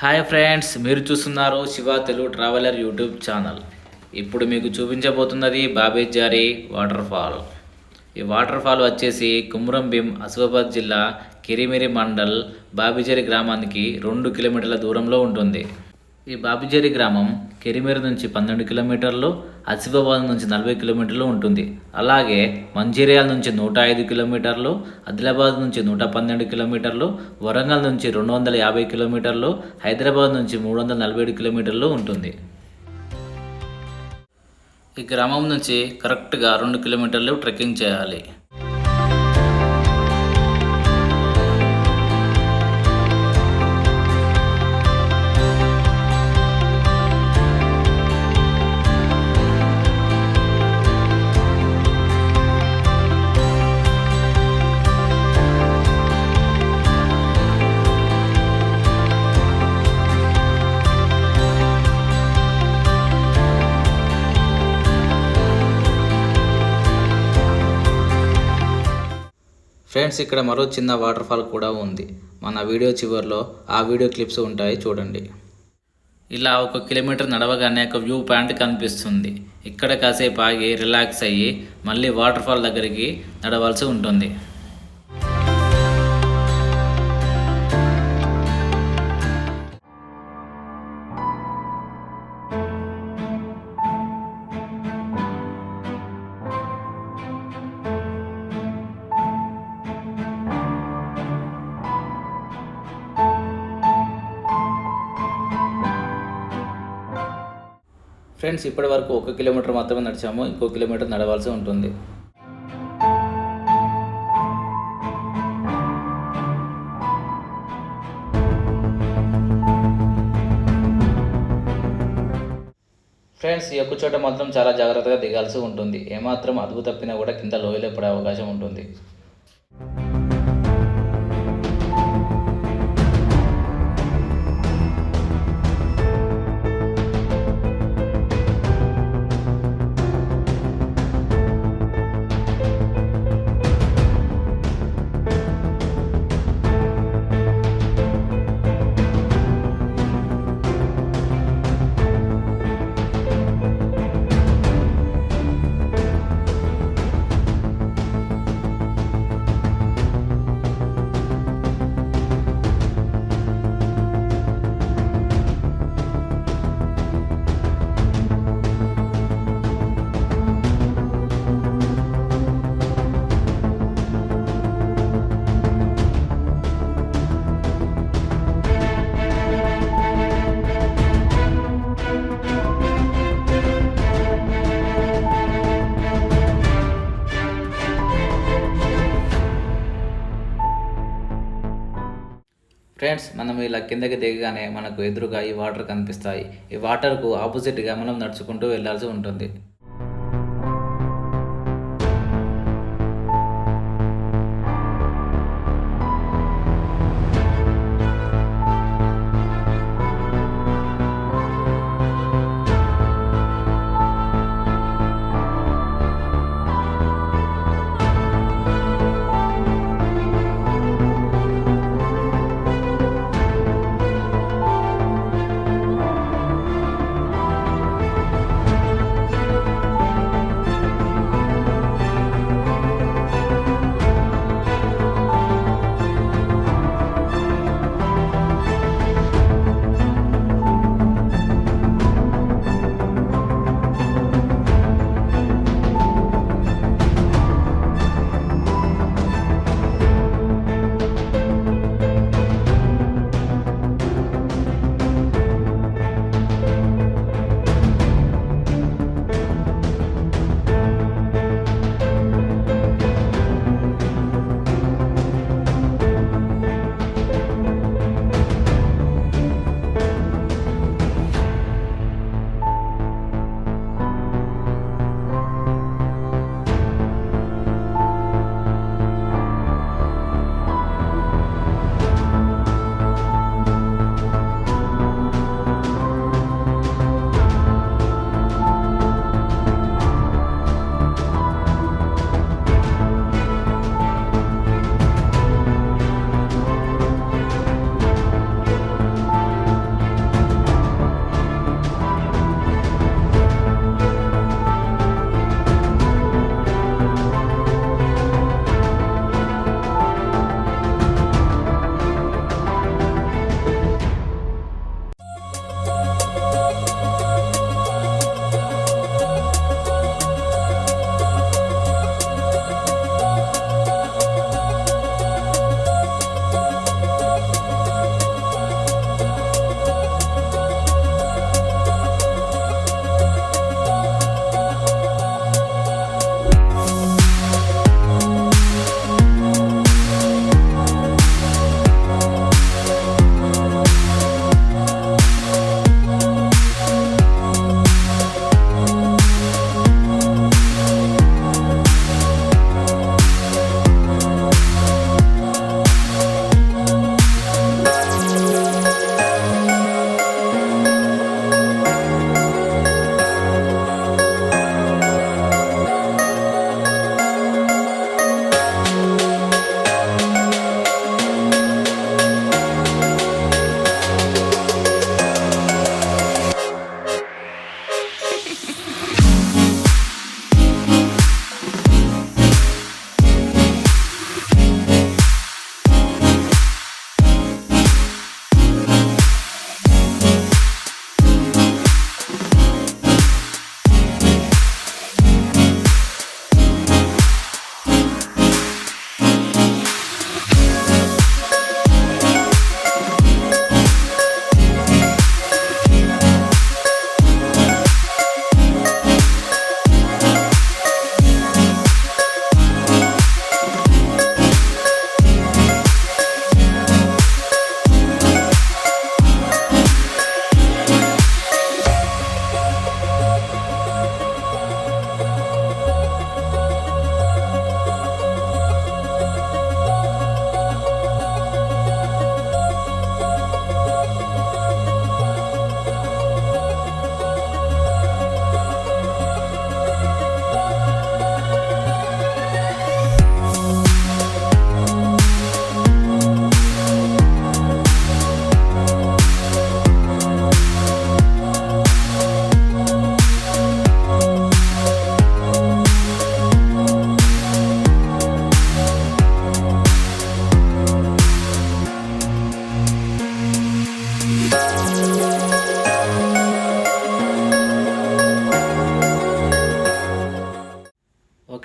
Hi friends, మీరు చూస్తున్నారు Shiva Telugu traveller YouTube channel. ఇప్పుడు మీకు చూపించబోతున్నది బాబేజారి వాటర్ ఫాల్. ఈ వాటర్ ఫాల్ వచ్చేసి కుమ్రం భీం ఆసిఫాబాద్ జిల్లా కిరిమిరి మండల్ బాబేజారి గ్రామానికి 2 కిలోమీటర్ల దూరంలో ఉంటుంది. ఈ బాబేజారి గ్రామం కిరిమిరి నుంచి 12 కిలోమీటర్లు, ఆసిఫాబాద్ నుంచి 40 కిలోమీటర్లు ఉంటుంది. అలాగే మంచిర్యాల నుంచి 105 కిలోమీటర్లు, ఆదిలాబాద్ నుంచి 112 కిలోమీటర్లు, వరంగల్ నుంచి 250 కిలోమీటర్లు, హైదరాబాద్ నుంచి 347 కిలోమీటర్లు ఉంటుంది. ఈ గ్రామం నుంచి కరెక్ట్గా 2 కిలోమీటర్లు ట్రెక్కింగ్ చేయాలి. ఫ్రెండ్స్, ఇక్కడ మరో చిన్న వాటర్ ఫాల్ కూడా ఉంది. మన వీడియో చివరిలో ఆ వీడియో క్లిప్స్ ఉంటాయి, చూడండి. ఇలా 1 కిలోమీటర్ నడవగానే ఒక వ్యూ పాయింట్ కనిపిస్తుంది. ఇక్కడ కాసేపు ఆగి రిలాక్స్ అయ్యి మళ్ళీ వాటర్ ఫాల్ దగ్గరికి నడవాల్సి ఉంటుంది. ఫ్రెండ్స్, ఇప్పటి వరకు 1 కిలోమీటర్ మాత్రమే నడిచాము. ఇంకో కిలోమీటర్ నడవాల్సి ఉంటుంది. ఫ్రెండ్స్, ఈ ఒక్క చోట మాత్రం చాలా జాగ్రత్తగా దిగాల్సి ఉంటుంది. ఏమాత్రం అదుపు తప్పినా కూడా కింద లోయలో పడే అవకాశం ఉంటుంది. ఫ్రెండ్స్, మనం ఇలా కిందకి దిగగానే మనకు ఎదురుగా ఈ వాటర్ కనిపిస్తాయి. ఈ వాటర్కు ఆపోజిట్గా మనం నడుచుకుంటూ వెళ్ళాల్సి ఉంటుంది.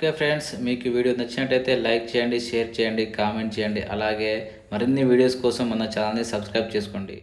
ఓకే ఫ్రెండ్స్, మీకు ఈ వీడియో నచ్చినట్టయితే లైక్ చేయండి, షేర్ చేయండి, కామెంట్ చేయండి. అలాగే మరిన్ని వీడియోస్ కోసం మన ఛానల్ని సబ్స్క్రైబ్ చేసుకోండి.